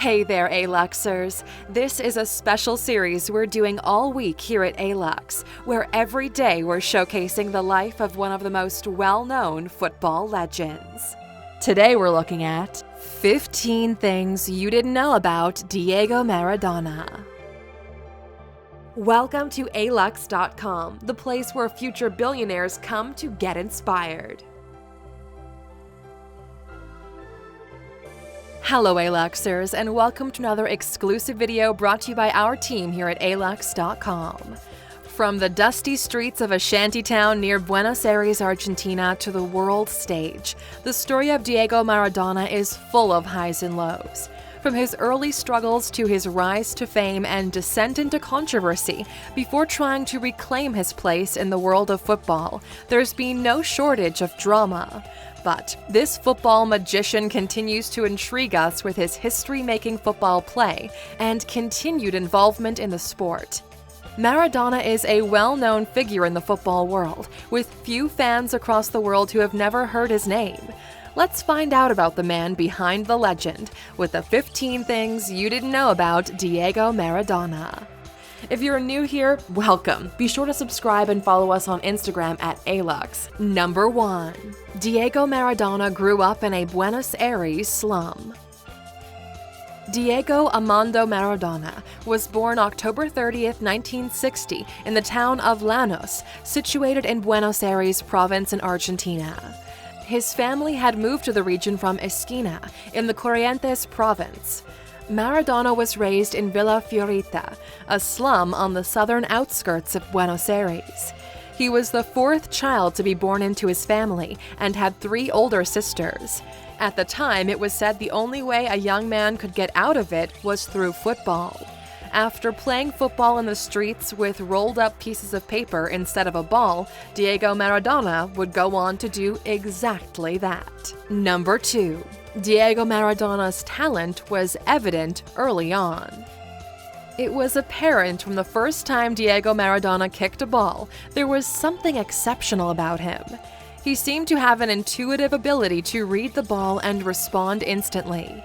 Hey there, Aluxers! This is a special series we're doing all week here at Alux, where every day we're showcasing the life of one of the most well-known football legends. Today we're looking at 15 things you didn't know about Diego Maradona. Welcome to Alux.com, the place where future billionaires come to get inspired. Hello Aluxers, and welcome to another exclusive video brought to you by our team here at Alux.com. From the dusty streets of a shantytown near Buenos Aires, Argentina to the world stage, the story of Diego Maradona is full of highs and lows. From his early struggles to his rise to fame and descent into controversy, before trying to reclaim his place in the world of football, there's been no shortage of drama. But this football magician continues to intrigue us with his history-making football play and continued involvement in the sport. Maradona is a well-known figure in the football world, with few fans across the world who have never heard his name. Let's find out about the man behind the legend with the 15 things you didn't know about Diego Maradona. If you're new here, welcome. Be sure to subscribe and follow us on Instagram at Alux. Number 1. Diego Maradona grew up in a Buenos Aires slum. Diego Armando Maradona was born October 30th, 1960 in the town of Lanús, situated in Buenos Aires province in Argentina. His family had moved to the region from Esquina in the Corrientes province. Maradona was raised in Villa Fiorita, a slum on the southern outskirts of Buenos Aires. He was the fourth child to be born into his family and had 3 older sisters. At the time, it was said the only way a young man could get out of it was through football. After playing football in the streets with rolled-up pieces of paper instead of a ball, Diego Maradona would go on to do exactly that. Number 2. Diego Maradona's talent was evident early on. It was apparent from the first time Diego Maradona kicked a ball, there was something exceptional about him. He seemed to have an intuitive ability to read the ball and respond instantly.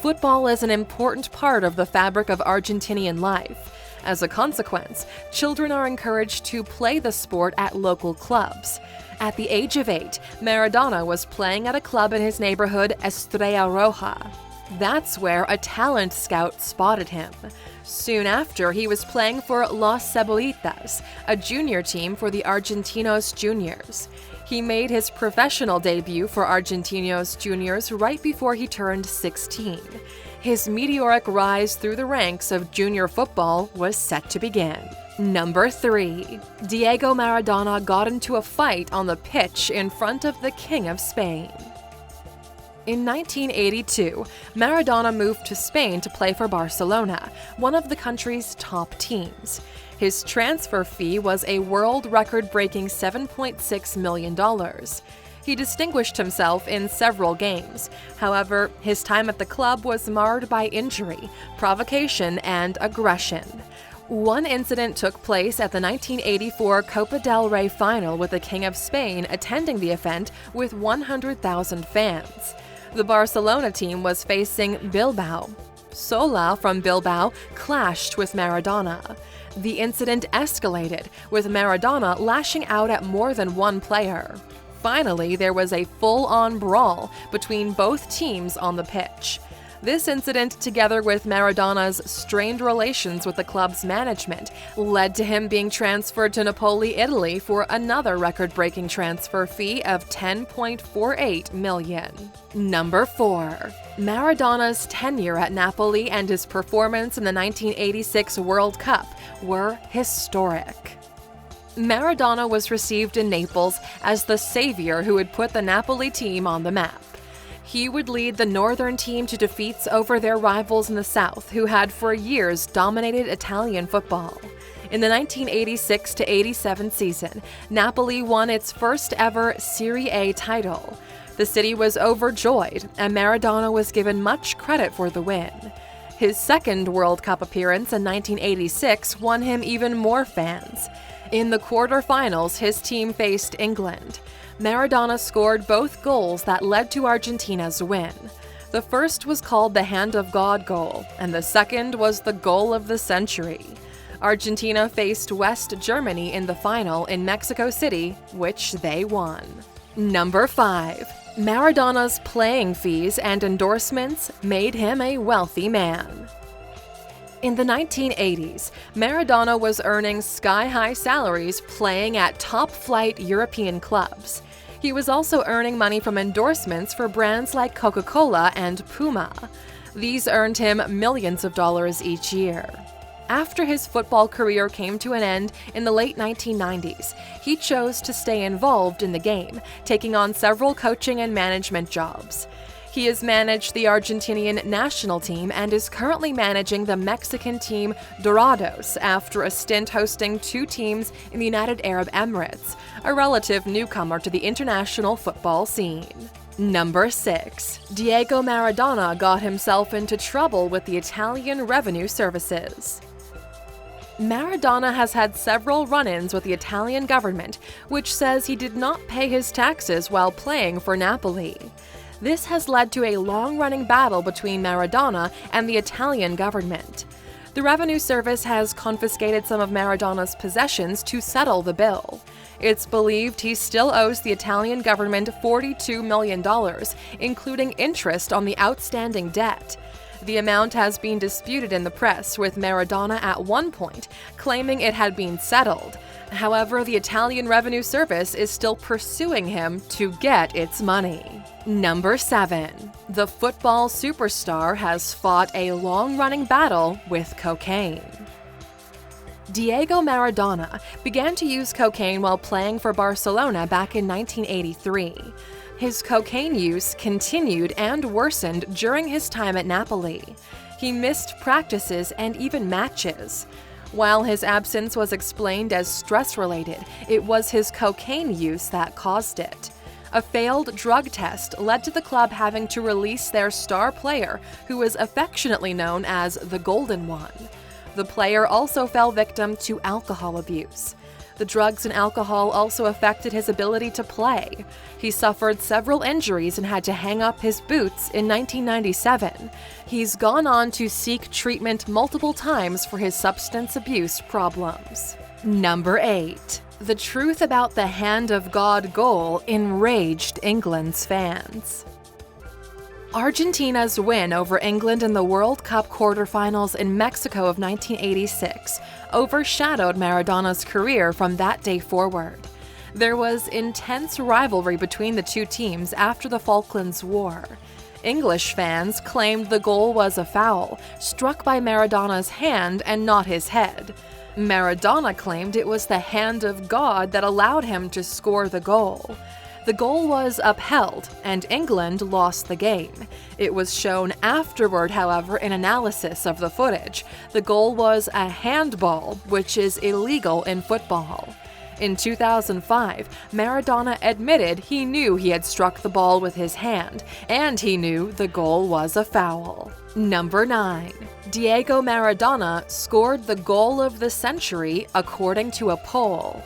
Football is an important part of the fabric of Argentinian life. As a consequence, children are encouraged to play the sport at local clubs. At the age of 8, Maradona was playing at a club in his neighborhood, Estrella Roja. That's where a talent scout spotted him. Soon after, he was playing for Los Cebollitas, a junior team for the Argentinos Juniors. He made his professional debut for Argentinos Juniors right before he turned 16. His meteoric rise through the ranks of junior football was set to begin. Number 3. Diego Maradona got into a fight on the pitch in front of the King of Spain. In 1982, Maradona moved to Spain to play for Barcelona, one of the country's top teams. His transfer fee was a world record-breaking $7.6 million. He distinguished himself in several games. However, his time at the club was marred by injury, provocation, and aggression. One incident took place at the 1984 Copa del Rey final with the King of Spain attending the event with 100,000 fans. The Barcelona team was facing Bilbao. Sola from Bilbao clashed with Maradona. The incident escalated, with Maradona lashing out at more than one player. Finally, there was a full-on brawl between both teams on the pitch. This incident, together with Maradona's strained relations with the club's management, led to him being transferred to Napoli, Italy for another record-breaking transfer fee of $10.48 million. Number 4. Maradona's tenure at Napoli and his performance in the 1986 World Cup were historic. Maradona was received in Naples as the savior who would put the Napoli team on the map. He would lead the northern team to defeats over their rivals in the south, who had for years dominated Italian football. In the 1986-87 season, Napoli won its first ever Serie A title. The city was overjoyed, and Maradona was given much credit for the win. His second World Cup appearance in 1986 won him even more fans. In the quarterfinals, his team faced England. Maradona scored both goals that led to Argentina's win. The first was called the Hand of God goal, and the second was the goal of the century. Argentina faced West Germany in the final in Mexico City, which they won. Number 5. Maradona's playing fees and endorsements made him a wealthy man. In the 1980s, Maradona was earning sky-high salaries playing at top-flight European clubs. He was also earning money from endorsements for brands like Coca-Cola and Puma. These earned him millions of dollars each year. After his football career came to an end in the late 1990s, he chose to stay involved in the game, taking on several coaching and management jobs. He has managed the Argentinian national team and is currently managing the Mexican team Dorados after a stint hosting 2 teams in the United Arab Emirates, a relative newcomer to the international football scene. Number 6. Diego Maradona got himself into trouble with the Italian revenue services. Maradona has had several run-ins with the Italian government, which says he did not pay his taxes while playing for Napoli. This has led to a long-running battle between Maradona and the Italian government. The Revenue Service has confiscated some of Maradona's possessions to settle the bill. It's believed he still owes the Italian government $42 million, including interest on the outstanding debt. The amount has been disputed in the press, with Maradona at one point claiming it had been settled. However, the Italian Revenue Service is still pursuing him to get its money. Number 7. The football superstar has fought a long-running battle with cocaine. Diego Maradona began to use cocaine while playing for Barcelona back in 1983. His cocaine use continued and worsened during his time at Napoli. He missed practices and even matches. While his absence was explained as stress-related, it was his cocaine use that caused it. A failed drug test led to the club having to release their star player, who is affectionately known as the Golden One. The player also fell victim to alcohol abuse. The drugs and alcohol also affected his ability to play. He suffered several injuries and had to hang up his boots in 1997. He's gone on to seek treatment multiple times for his substance abuse problems. Number 8. The truth about the Hand of God goal enraged England's fans. Argentina's win over England in the World Cup quarterfinals in Mexico of 1986 overshadowed Maradona's career from that day forward. There was intense rivalry between the two teams after the Falklands War. English fans claimed the goal was a foul, struck by Maradona's hand and not his head. Maradona claimed it was the hand of God that allowed him to score the goal. The goal was upheld, and England lost the game. It was shown afterward, however, in analysis of the footage. The goal was a handball, which is illegal in football. In 2005, Maradona admitted he knew he had struck the ball with his hand, and he knew the goal was a foul. Number 9. Diego Maradona scored the goal of the century according to a poll.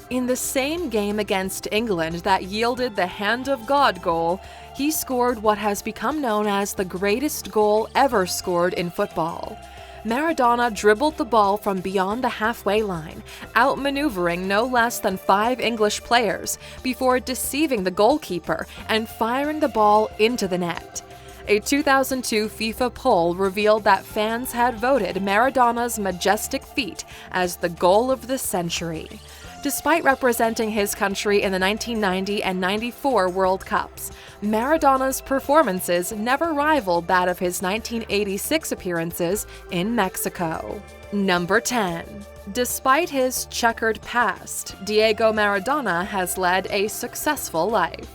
In the same game against England that yielded the Hand of God goal, he scored what has become known as the greatest goal ever scored in football. Maradona dribbled the ball from beyond the halfway line, outmaneuvering no less than 5 English players before deceiving the goalkeeper and firing the ball into the net. A 2002 FIFA poll revealed that fans had voted Maradona's majestic feat as the goal of the century. Despite representing his country in the 1990 and 94 World Cups, Maradona's performances never rivaled that of his 1986 appearances in Mexico. Number 10. Despite his checkered past, Diego Maradona has led a successful life.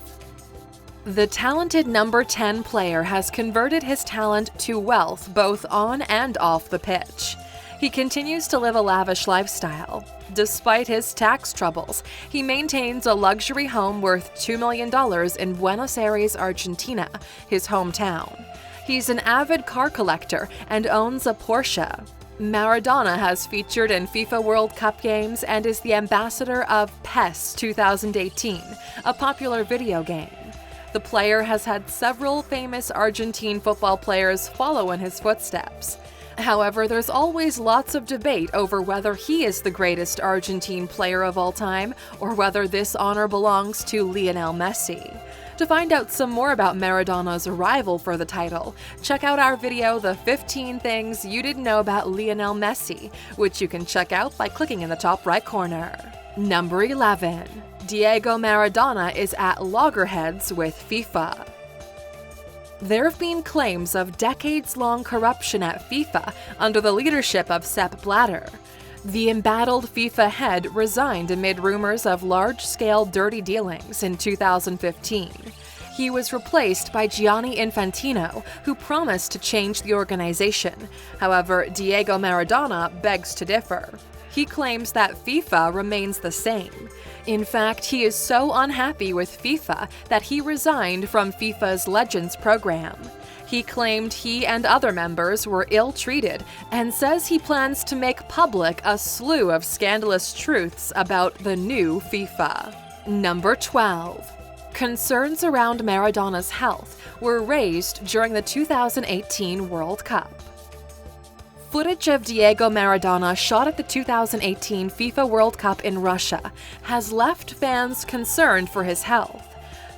The talented number 10 player has converted his talent to wealth both on and off the pitch. He continues to live a lavish lifestyle. Despite his tax troubles, he maintains a luxury home worth $2 million in Buenos Aires, Argentina, his hometown. He's an avid car collector and owns a Porsche. Maradona has featured in FIFA World Cup games and is the ambassador of PES 2018, a popular video game. The player has had several famous Argentine football players follow in his footsteps. However, there's always lots of debate over whether he is the greatest Argentine player of all time or whether this honor belongs to Lionel Messi. To find out some more about Maradona's rival for the title, check out our video, The 15 Things You Didn't Know About Lionel Messi, which you can check out by clicking in the top right corner. Number 11. Diego Maradona is at loggerheads with FIFA. There have been claims of decades-long corruption at FIFA under the leadership of Sepp Blatter. The embattled FIFA head resigned amid rumors of large-scale dirty dealings in 2015. He was replaced by Gianni Infantino, who promised to change the organization. However, Diego Maradona begs to differ. He claims that FIFA remains the same. In fact, he is so unhappy with FIFA that he resigned from FIFA's Legends program. He claimed he and other members were ill-treated and says he plans to make public a slew of scandalous truths about the new FIFA. Number 12. Concerns around Maradona's health were raised during the 2018 World Cup. Footage of Diego Maradona shot at the 2018 FIFA World Cup in Russia has left fans concerned for his health.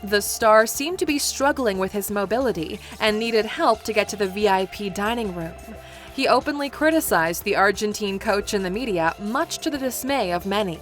The star seemed to be struggling with his mobility and needed help to get to the VIP dining room. He openly criticized the Argentine coach in the media, much to the dismay of many.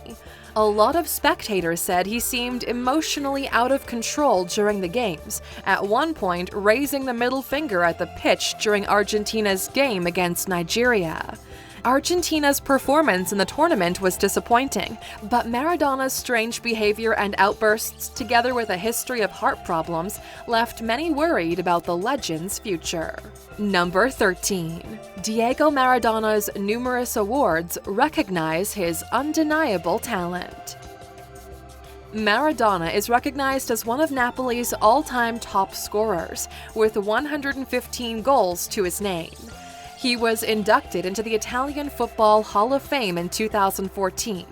A lot of spectators said he seemed emotionally out of control during the games, at one point raising the middle finger at the pitch during Argentina's game against Nigeria. Argentina's performance in the tournament was disappointing, but Maradona's strange behavior and outbursts, together with a history of heart problems, left many worried about the legend's future. Number 13. Diego Maradona's numerous awards recognize his undeniable talent. Maradona is recognized as one of Napoli's all-time top scorers, with 115 goals to his name. He was inducted into the Italian Football Hall of Fame in 2014.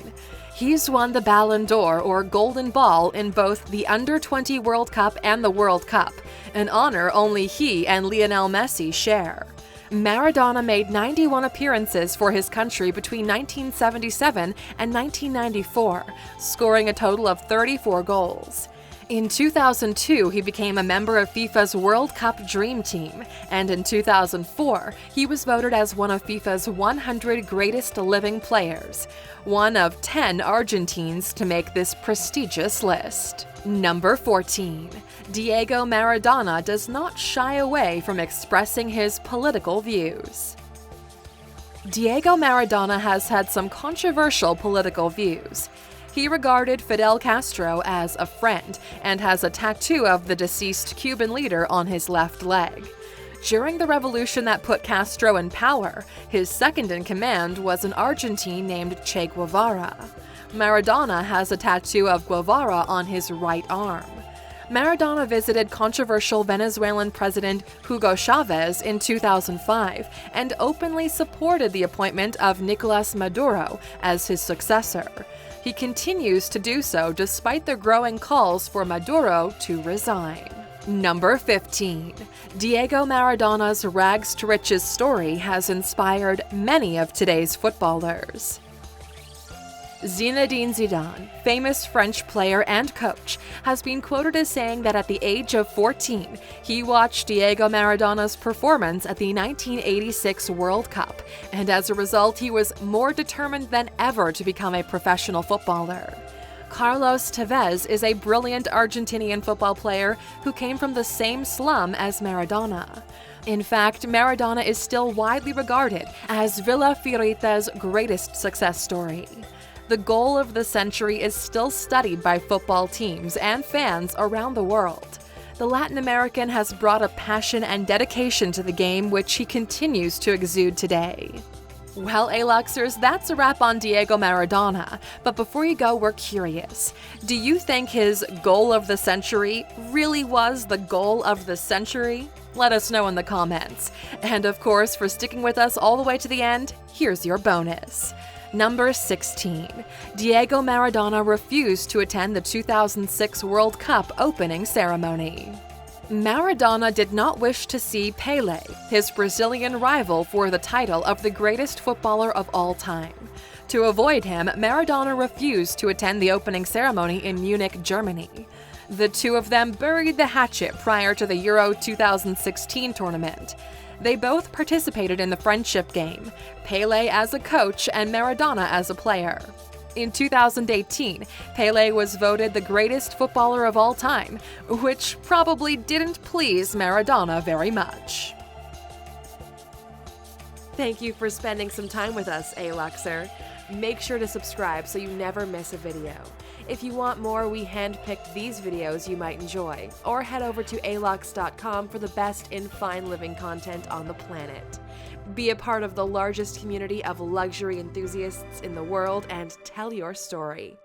He's won the Ballon d'Or, or Golden Ball, in both the Under-20 World Cup and the World Cup, an honor only he and Lionel Messi share. Maradona made 91 appearances for his country between 1977 and 1994, scoring a total of 34 goals. In 2002, he became a member of FIFA's World Cup Dream Team, and in 2004, he was voted as one of FIFA's 100 greatest living players, one of 10 Argentines to make this prestigious list. Number 14. Diego Maradona does not shy away from expressing his political views. Diego Maradona has had some controversial political views. He regarded Fidel Castro as a friend and has a tattoo of the deceased Cuban leader on his left leg. During the revolution that put Castro in power, his second in command was an Argentine named Che Guevara. Maradona has a tattoo of Guevara on his right arm. Maradona visited controversial Venezuelan President Hugo Chavez in 2005 and openly supported the appointment of Nicolás Maduro as his successor. He continues to do so despite the growing calls for Maduro to resign. Number 15. Diego Maradona's rags-to-riches story has inspired many of today's footballers. Zinedine Zidane, famous French player and coach, has been quoted as saying that at the age of 14, he watched Diego Maradona's performance at the 1986 World Cup, and as a result, he was more determined than ever to become a professional footballer. Carlos Tevez is a brilliant Argentinian football player who came from the same slum as Maradona. In fact, Maradona is still widely regarded as Villa Fiorita's greatest success story. The goal of the century is still studied by football teams and fans around the world. The Latin American has brought a passion and dedication to the game which he continues to exude today. Well, Aluxers, that's a wrap on Diego Maradona. But before you go, we're curious. Do you think his goal of the century really was the goal of the century? Let us know in the comments. And of course, for sticking with us all the way to the end, here's your bonus. Number 16. Diego Maradona refused to attend the 2006 World Cup opening ceremony. Maradona did not wish to see Pelé, his Brazilian rival for the title of the greatest footballer of all time. To avoid him, Maradona refused to attend the opening ceremony in Munich, Germany. The two of them buried the hatchet prior to the Euro 2016 tournament. They both participated in the friendship game, Pelé as a coach and Maradona as a player. In 2018, Pelé was voted the greatest footballer of all time, which probably didn't please Maradona very much. Thank you for spending some time with us, Aluxer. Make sure to subscribe so you never miss a video. If you want more, we handpicked these videos you might enjoy, or head over to Alux.com for the best in fine living content on the planet. Be a part of the largest community of luxury enthusiasts in the world and tell your story.